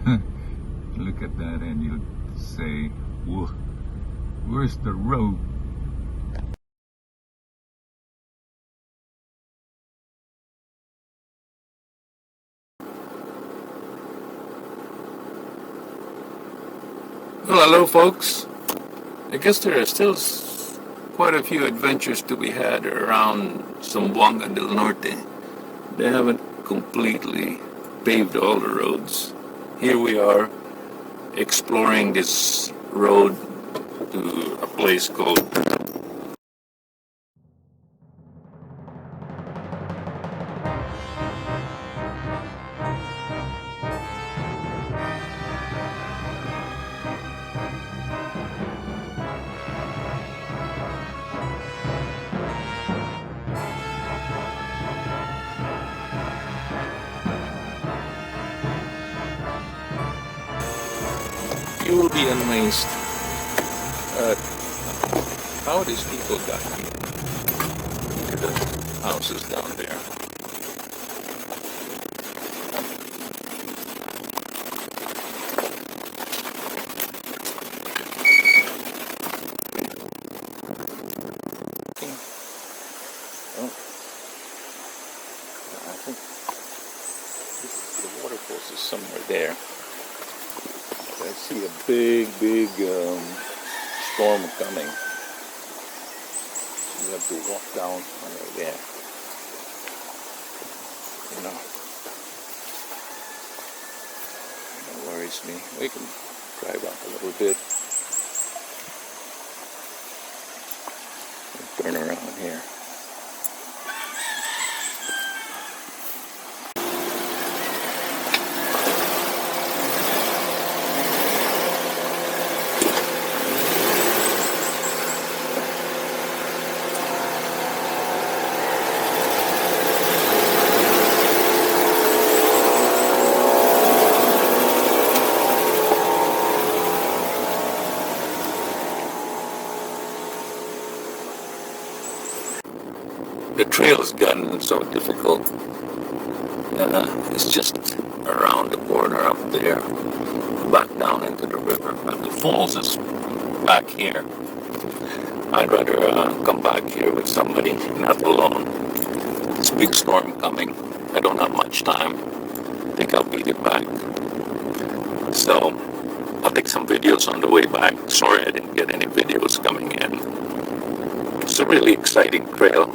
Look at that and you'll say, whoa, where's the road? Well, hello folks. I guess there are still quite a few adventures to be had around Zamboanga del Norte. They haven't completely paved all the roads. Here we are exploring this road to a place called You will be amazed at how these people got here. Look at the houses down there. Oh, I think the waterfalls is somewhere there. I see a big storm coming. You have to walk down right there. You know, that worries me. We can drive up a little bit and turn around here. The trail's gotten so difficult. It's just around the corner up there, back down into the river. But the falls is back here. I'd rather come back here with somebody, not alone. This big storm coming. I don't have much time. I think I'll beat it back. So I'll take some videos on the way back. Sorry I didn't get any videos coming in. It's a really exciting trail.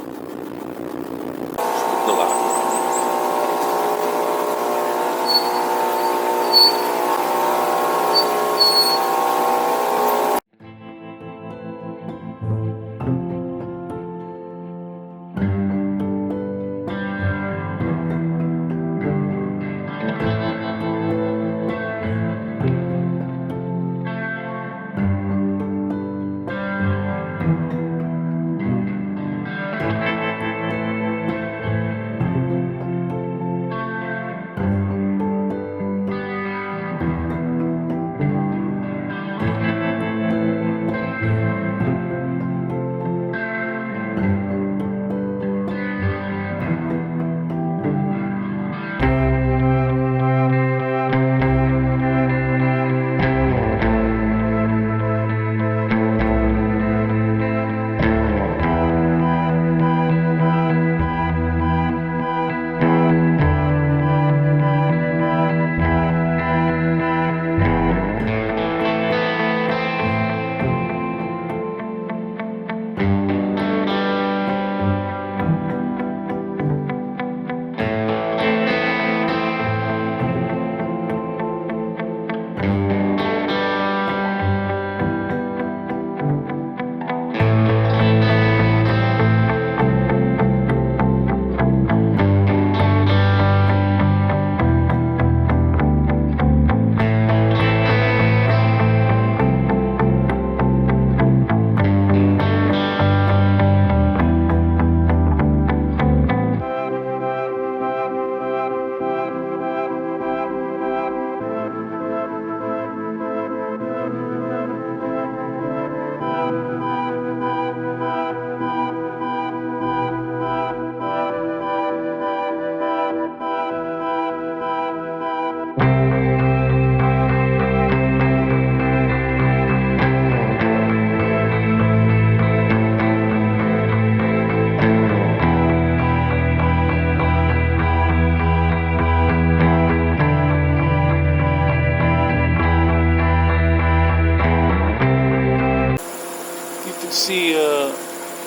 see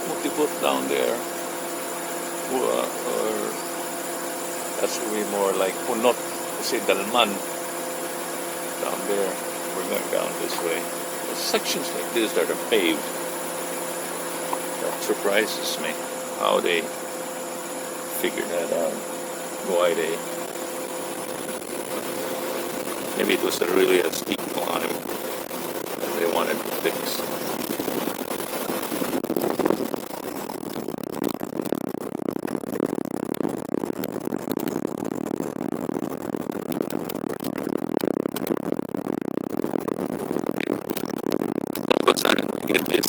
multi-foot down there. Or that's really more like Punot, kasi Dalman down there. We're going down this way. The sections like this that are paved. That surprises me how they figured that out. Why they? Maybe it was really a steep climb that they wanted to fix. What's that? Get this.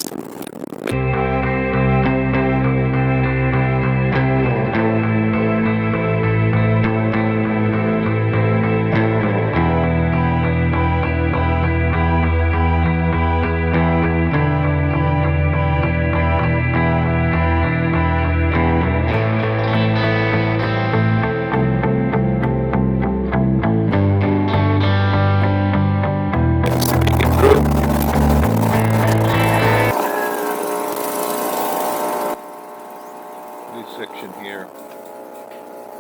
Section here,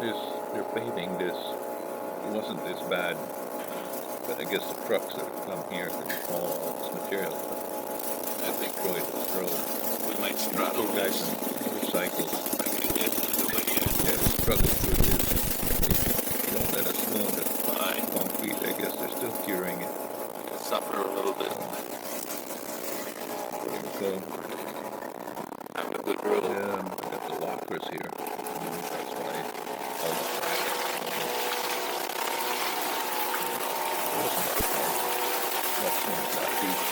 they're paving this. It wasn't this bad, but I guess the trucks that have come here can haul all this material. I think Troy drove. We might straddle guys and motorcycles. Yeah, the struggle with this. They don't let us know that concrete. I guess they're still curing it. Suffer a little bit. There we go. Have a good road. Yeah, got the lockers here. That's why all the traffic. That's one of that beach.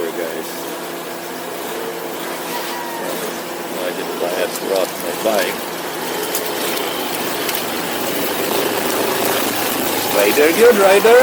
Guys, imagine if I had to rock my bike. Rider, good rider.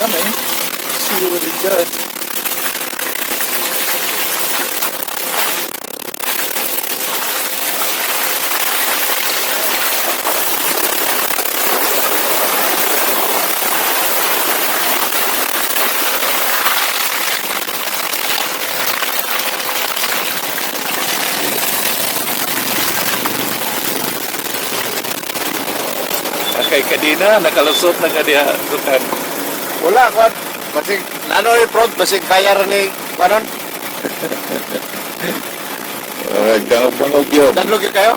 Coming, see what it does. Kay kadina, nakalusot na kadiha dukan. Wala, kwan. Basig, ano yung front, basig kaya rin ni, kwanon? Bangog yun. Danlog yun kayo?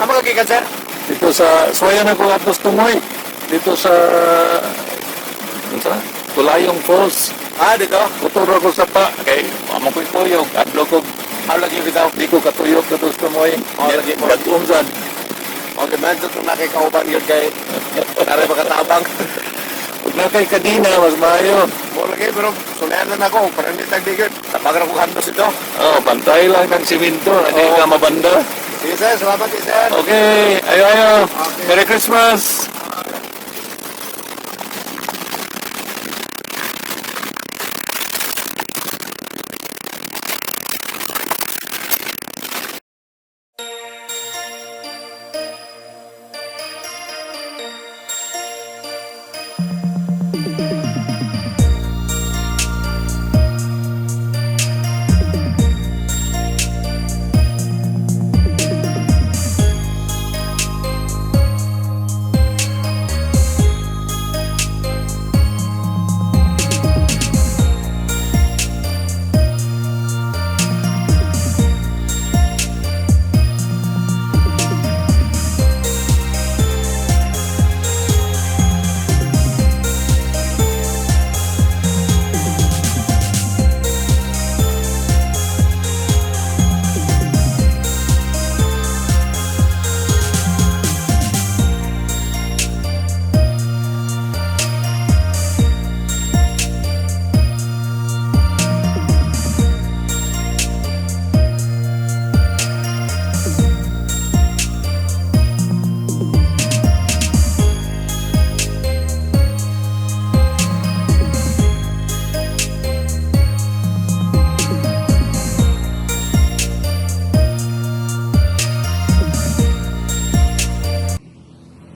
Ano kagikan, sir? Dito sa, suwayan ako atos tumoy. Dito sa, Tulayong Falls. Dito? Uturo ko sa pa. Kay, mama ko'y tuyog. Adlo ko. Lagi yung bitaw? Di ko katuyog katos tumoy. Lagi mo. Nag-unsan. Okay, man, ito nakikauban yun kay, narin makatabang. Huwag na kay kadina, mas maayo. Lagi, pero sulayan na ako, parang hindi tagdigod. Tapagan ako handos ito. Pantay lang ng simento. Hindi ka mabanda. Sige, sir, salamat, sir. Okay, ayo. Okay. Merry Christmas.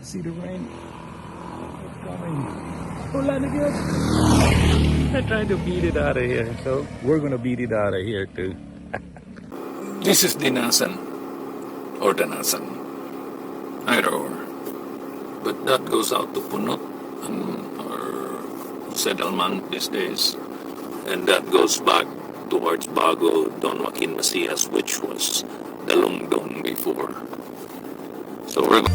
See the rain? It's coming. Ulan again. I tried to beat it out of here, so we're gonna beat it out of here too. This is Dinasan, or Danasan, either or. But that goes out to Punot, or Settlement these days. And that goes back towards Bago, Don Joaquin Macias, which was the Longdong before. So we're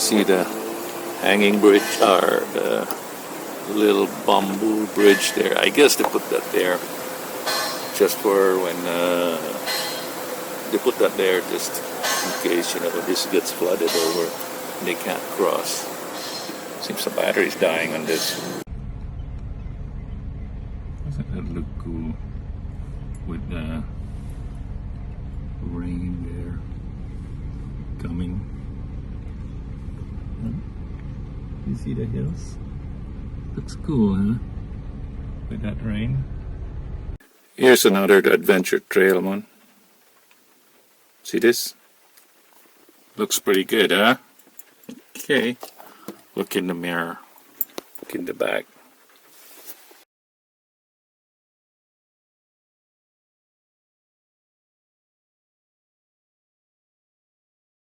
see the hanging bridge, or the little bamboo bridge there. I guess they put that there just for when they put that there just in case, you know, this gets flooded over, they can't cross. Seems the battery's dying on this. Doesn't that look cool with the rain there coming? You see the hills? Looks cool, huh? With that rain. Here's another adventure trail, man. See this? Looks pretty good, huh? Okay. Look in the mirror. Look in the back.